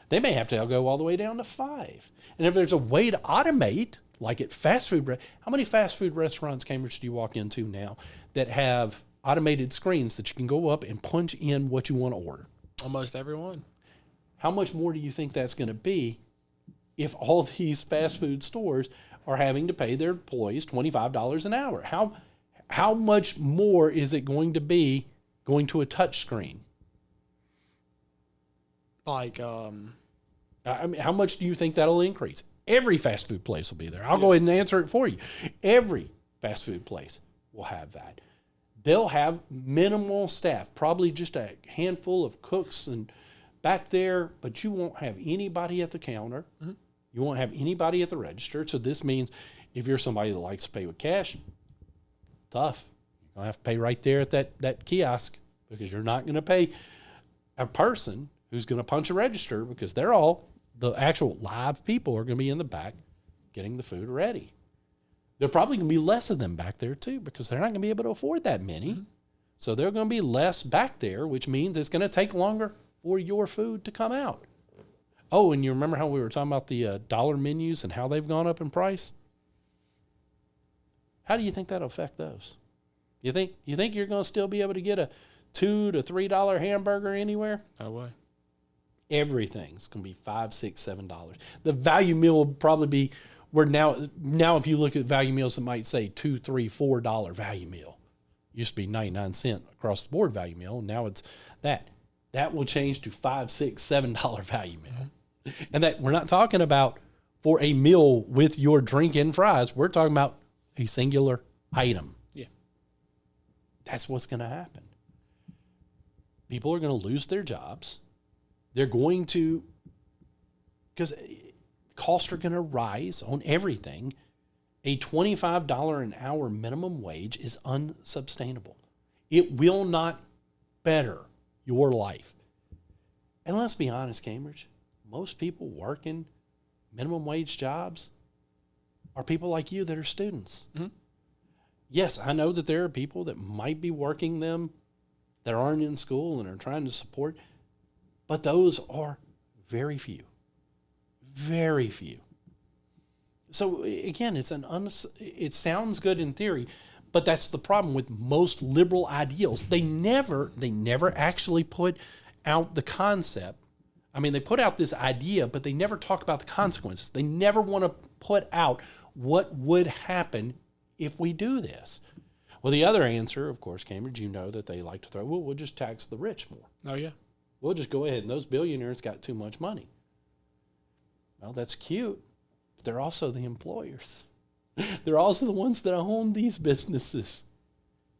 They may have to go all the way down to 5. And if there's a way to automate, like at fast food, how many fast food restaurants, Cambridge, do you walk into now that have automated screens that you can go up and punch in what you want to order? Almost everyone. How much more do you think that's going to be if all these fast food stores are having to pay their employees $25 an hour? How much more is it going to be going to a touch screen? Like, I mean, how much do you think that'll increase? Every fast food place will be there. I'll go ahead and answer it for you. Every fast food place will have that. They'll have minimal staff, probably just a handful of cooks and back there, but you won't have anybody at the counter. You won't have anybody at the register. So this means if you're somebody that likes to pay with cash, tough. You're going to have to pay right there at that kiosk because you're not going to pay a person who's going to punch a register because they're all, the actual live people are going to be in the back getting the food ready. There are probably going to be less of them back there too because they're not going to be able to afford that many. Mm-hmm. So there are going to be less back there, which means it's going to take longer for your food to come out. Oh, and you remember how we were talking about the dollar menus and how they've gone up in price? How do you think that'll affect those? You think you're going to still be able to get a $2 to $3 hamburger anywhere? No way. Everything's going to be $5, $6, $7. The value meal will probably be where now if you look at value meals, it might say $2, $3, $4 value meal. Used to be 99 cent across the board value meal. And now it's that. That will change to $5, $6, $7 value meal. Mm-hmm. And that we're not talking about for a meal with your drink and fries. We're talking about a singular item. Yeah. That's what's going to happen. People are going to lose their jobs. They're going to, because costs are going to rise on everything. A $25 an hour minimum wage is unsustainable. It will not better your life. And let's be honest, Cambridge, most people working minimum wage jobs are people like you that are students. Mm-hmm. Yes, I know that there are people that might be working them that aren't in school and are trying to support, but those are very few. Very few. So again, it sounds good in theory, but that's the problem with most liberal ideals. They never actually put out the concept. I mean, they put out this idea, but they never talk about the consequences. They never want to put out what would happen if we do this. Well, the other answer, of course, Cambridge, you know that they like to throw, well, we'll just tax the rich more. Oh, yeah. We'll just go ahead, and those billionaires got too much money. Well, that's cute, but they're also the employers. They're also the ones that own these businesses.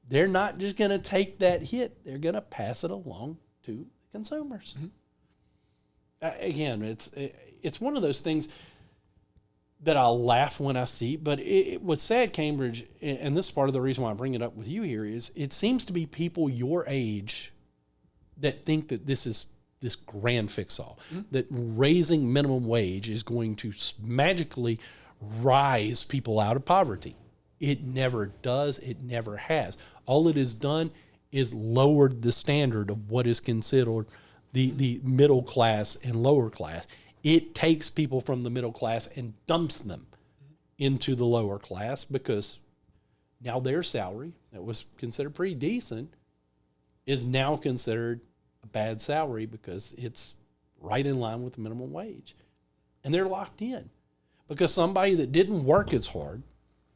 They're not just going to take that hit. They're going to pass it along to consumers. Mm-hmm. Again, it's one of those things that I'll laugh when I see, but what's sad, Cambridge, and this is part of the reason why I bring it up with you here, is it seems to be people your age that think that this is this grand fix-all, that raising minimum wage is going to magically rise people out of poverty. It never does. It never has. All it has done is lowered the standard of what is considered the middle class and lower class. It takes people from the middle class and dumps them into the lower class because now their salary that was considered pretty decent is now considered a bad salary because it's right in line with the minimum wage. And they're locked in because somebody that didn't work as hard,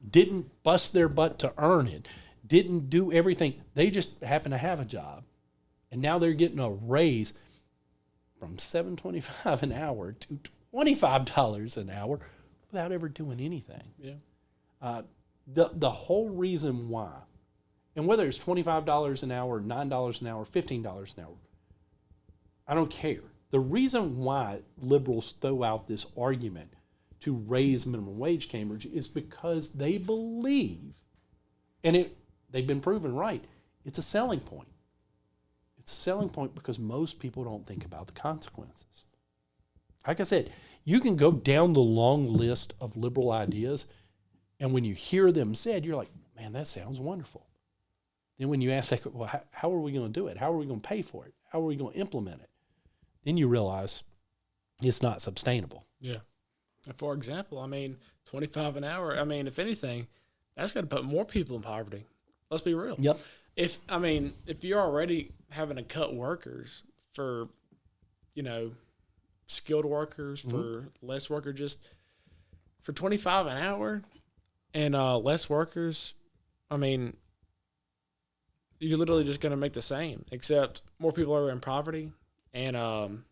didn't bust their butt to earn it, didn't do everything. They just happen to have a job. And now they're getting a raise from $7.25 an hour to $25 an hour without ever doing anything. Yeah. The whole reason why, and whether it's $25 an hour, $9 an hour, $15 an hour, I don't care. The reason why liberals throw out this argument to raise minimum wage, Cambridge, is because they believe, and they've been proven right, it's a selling point. It's a selling point because most people don't think about the consequences. Like I said, you can go down the long list of liberal ideas, and when you hear them said, you're like, man, that sounds wonderful. Then when you ask, well, how are we going to do it? How are we going to pay for it? How are we going to implement it? Then you realize it's not sustainable. Yeah. And for example, I mean, $25 an hour, I mean, if anything, that's going to put more people in poverty. Let's be real. Yep. If you're already having to cut workers for, skilled workers, for less workers, just for $25 an hour and less workers, I mean, you're literally just going to make the same, except more people are in poverty. And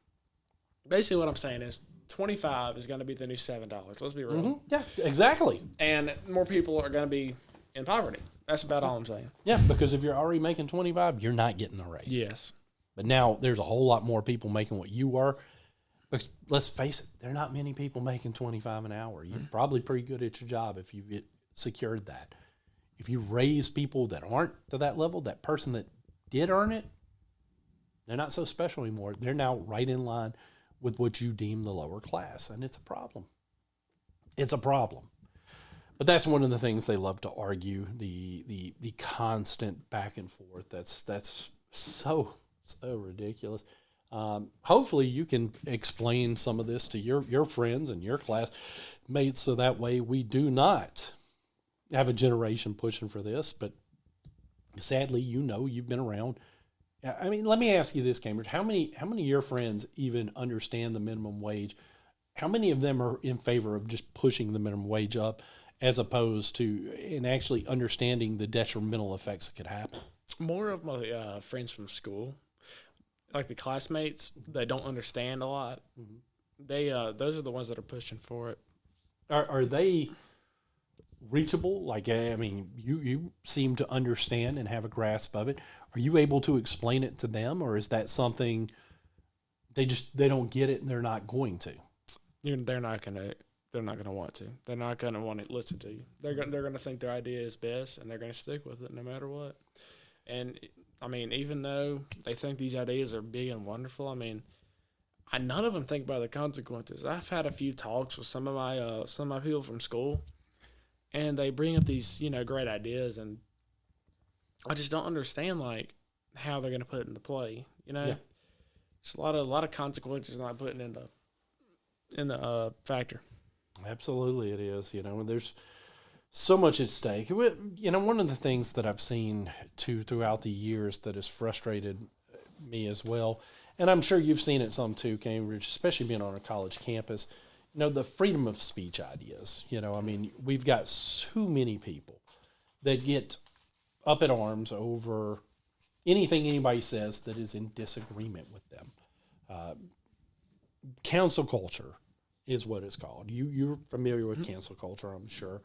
basically what I'm saying is $25 is going to be the new $7. Let's be real. Mm-hmm. Yeah, exactly. And more people are going to be in poverty. That's about all I'm saying. Yeah, because if you're already making $25, you're not getting a raise. Yes. But now there's a whole lot more people making what you are. But let's face it, there are not many people making $25 an hour. You're probably pretty good at your job if you've secured that. If you raise people that aren't to that level, that person that did earn it, They're not so special anymore. They're now right in line with what you deem the lower class, and it's a problem. It's a problem. But that's one of the things they love to argue, the constant back and forth. That's so ridiculous. Hopefully you can explain some of this to your friends and your classmates so that way we do not have a generation pushing for this. But sadly, you've been around. I mean, let me ask you this, Cambridge. How many of your friends even understand the minimum wage? How many of them are in favor of just pushing the minimum wage up as opposed to in actually understanding the detrimental effects that could happen? More of my friends from school, like the classmates, they don't understand a lot. Mm-hmm. They those are the ones that are pushing for it. Are they reachable? Like, I mean, you seem to understand and have a grasp of it. Are you able to explain it to them, or is that something they don't get it and they're not going to? They're not gonna want to. They're not gonna want to listen to you. They're gonna think their idea is best, and they're gonna stick with it no matter what. And I mean, even though they think these ideas are big and wonderful, I mean, none of them think about the consequences. I've had a few talks with some of my people from school, and they bring up these great ideas, and I just don't understand like how they're gonna put it into play. Yeah. It's a lot of consequences not putting in the factor. Absolutely, it is. And there's so much at stake. One of the things that I've seen throughout the years that has frustrated me as well, and I'm sure you've seen it some too, Cambridge, especially being on a college campus. The freedom of speech ideas. I mean, we've got so many people that get up in arms over anything anybody says that is in disagreement with them. Cancel culture is what it's called. You're familiar with cancel culture, I'm sure.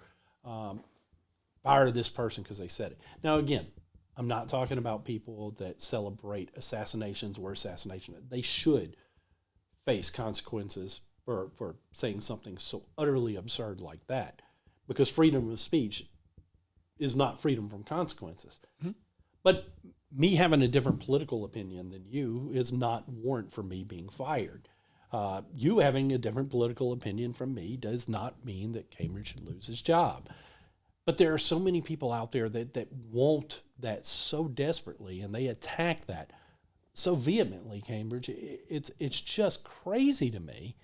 Fire this person because they said it. Now, again, I'm not talking about people that celebrate assassinations or assassination. They should face consequences for saying something so utterly absurd like that, because freedom of speech is not freedom from consequences. Mm-hmm. But me having a different political opinion than you is not warrant for me being fired. You having a different political opinion from me does not mean that Cambridge should lose his job. But there are so many people out there that want that so desperately, and they attack that so vehemently, Cambridge. It's just crazy to me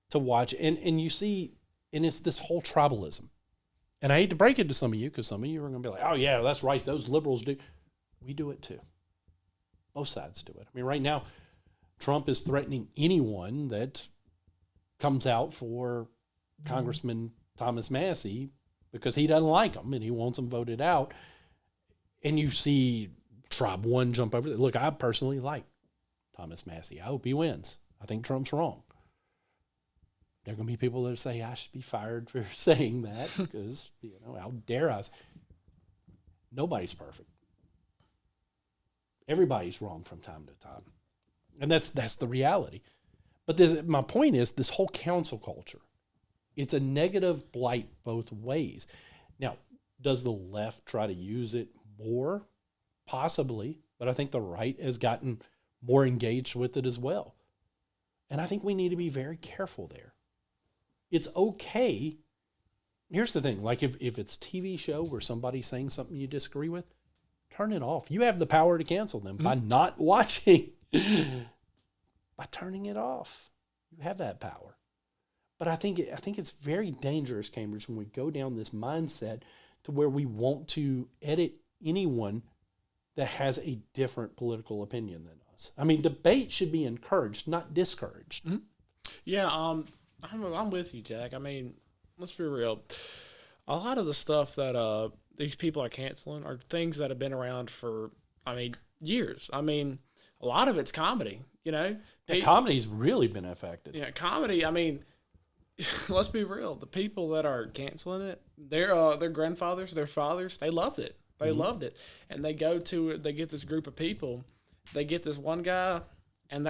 to watch. And you see, and it's this whole tribalism. And I hate to break it to some of you, because some of you are going to be like, oh, yeah, that's right, those liberals do. We do it too. Both sides do it. I mean, right now, Trump is threatening anyone that comes out for Congressman Thomas Massey because he doesn't like him and he wants him voted out. And you see Tribe One jump over there. Look, I personally like Thomas Massey. I hope he wins. I think Trump's wrong. There are going to be people that say I should be fired for saying that because, how dare I? Nobody's perfect. Everybody's wrong from time to time. And that's the reality. But my point is this whole council culture, it's a negative blight both ways. Now, does the left try to use it more? Possibly. But I think the right has gotten more engaged with it as well. And I think we need to be very careful there. It's okay. Here's the thing. Like if it's a TV show where somebody's saying something you disagree with, turn it off. You have the power to cancel them by not watching, by turning it off. You have that power. But I think it's very dangerous, Cambridge, when we go down this mindset to where we want to edit anyone that has a different political opinion than us. I mean, debate should be encouraged, not discouraged. Mm-hmm. Yeah, I'm with you, Jack. I mean, let's be real. A lot of the stuff that these people are canceling are things that have been around for, years. I mean, a lot of it's comedy, Comedy's really been affected. Yeah, comedy, let's be real. The people that are canceling it, their grandfathers, their fathers, they loved it. They loved it. And they get this group of people, they get this one guy, and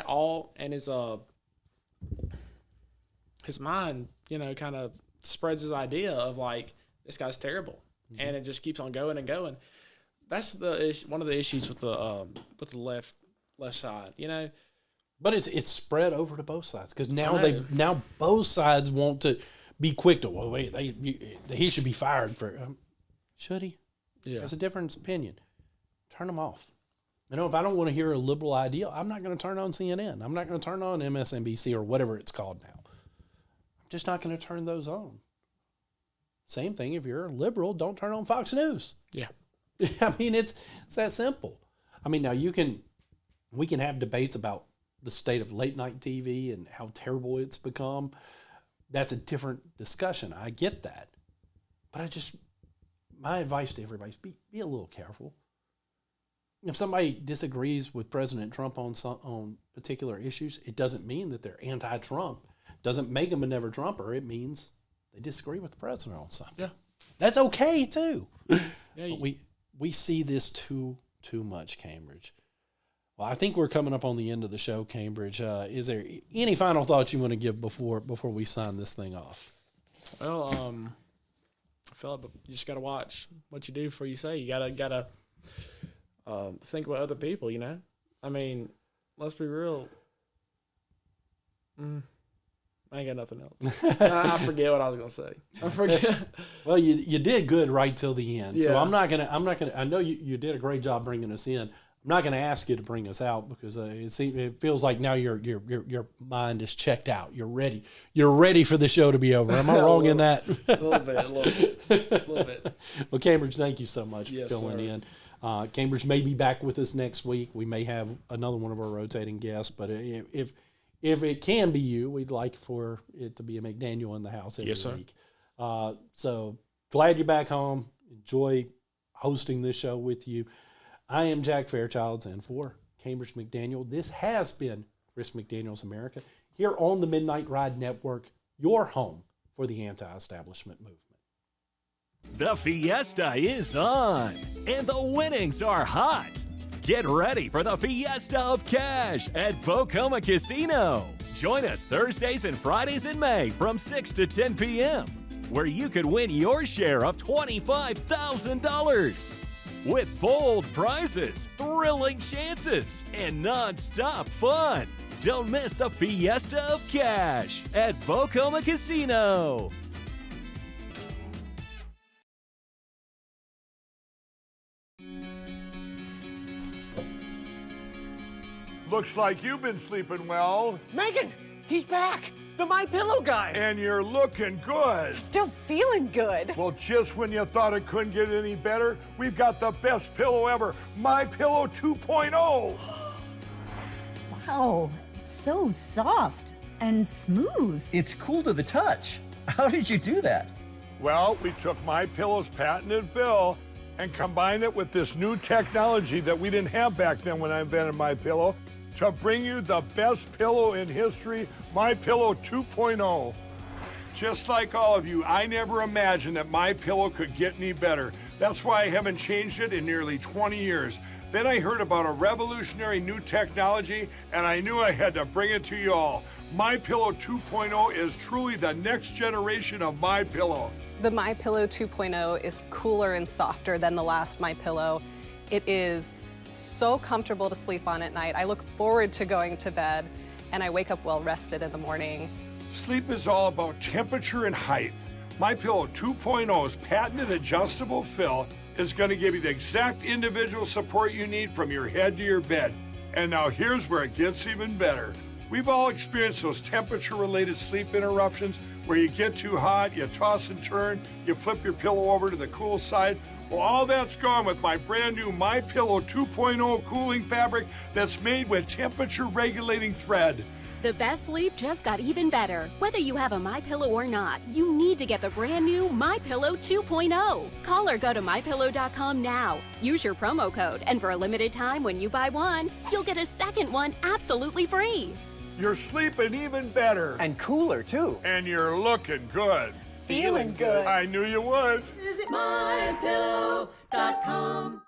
his mind, kind of spreads his idea of like, this guy's terrible. And it just keeps on going and going. That's one of the issues with the left side, you know. But it's spread over to both sides because now I know. now both sides want to be quick to, well, wait, he should be fired for should he? Yeah. That's a different opinion. Turn them off. You know, if I don't want to hear a liberal idea, I'm not going to turn on CNN. I'm not going to turn on MSNBC or whatever it's called now. I'm just not going to turn those on. Same thing if you're a liberal, don't turn on Fox News. Yeah. I mean, it's that simple. I mean, now we can have debates about the state of late night TV and how terrible it's become. That's a different discussion. I get that. But my advice to everybody is be a little careful. If somebody disagrees with President Trump on particular issues, it doesn't mean that they're anti-Trump. Doesn't make them a never Trumper. It means they disagree with the president on something. Yeah. That's okay too. Yeah, But we see this too much, Cambridge. Well, I think we're coming up on the end of the show, Cambridge. Is there any final thoughts you want to give before we sign this thing off? Well, Philip, you just got to watch what you do before you say. You gotta think about other people. You know, I mean, let's be real. I ain't got nothing else. I forget what I was gonna say. I forget. Well, you did good right till the end. So Yeah. I'm not gonna. I know you did a great job bringing us in. I'm not going to ask you to bring us out because it feels like now your mind is checked out. You're ready. You're ready for the show to be over. Am I wrong in that? A little bit. Well, Cambridge, thank you so much Yes, for filling sir. in. Cambridge may be back with us next week. We may have another one of our rotating guests, but if it can be you, we'd like for it to be a McDaniel in the house every Yes, sir. week. So glad you're back home. Enjoy hosting this show with you. I am Jack Fairchilds, and for Cambridge McDaniel, this has been Chris McDaniel's America here on the Midnight Ride Network, your home for the anti-establishment movement. The fiesta is on, and the winnings are hot. Get ready for the Fiesta of Cash at Bocoma Casino. Join us Thursdays and Fridays in May from 6 to 10 p.m., where you could win your share of $25,000. With bold prizes, thrilling chances, and non-stop fun. Don't miss the Fiesta of Cash at Bocoma Casino. Looks like you've been sleeping well, Megan, he's back. The My Pillow guy. and you're looking good. Still feeling good. Well, just when you thought it couldn't get any better, we've got the best pillow ever, My Pillow 2.0. Wow, it's so soft and smooth. It's cool to the touch. How did you do that? Well, we took My Pillow's patented fill and combined it with this new technology that we didn't have back then when I invented My Pillow to bring you the best pillow in history, My Pillow 2.0. Just like all of you, I never imagined that My Pillow could get any better. That's why I haven't changed it in nearly 20 years. Then I heard about a revolutionary new technology, and I knew I had to bring it to you all. My Pillow 2.0 is truly the next generation of My Pillow. The My Pillow 2.0 is cooler and softer than the last My Pillow. It is so comfortable to sleep on at night. I look forward to going to bed, and I wake up well rested in the morning. Sleep is all about temperature and height. My Pillow 2.0's patented adjustable fill is going to give you the exact individual support you need from your head to your bed. And now here's where it gets even better. We've all experienced those temperature-related sleep interruptions where you get too hot, you toss and turn, you flip your pillow over to the cool side. Well, all that's gone with my brand new My Pillow 2.0 cooling fabric that's made with temperature-regulating thread. The best sleep just got even better. Whether you have a MyPillow or not, you need to get the brand new MyPillow 2.0. Call or go to MyPillow.com now. Use your promo code, and for a limited time when you buy one, you'll get a second one absolutely free. You're sleeping even better. And cooler, too. And you're looking good. Feeling good. I knew you would. Visit mypillow.com.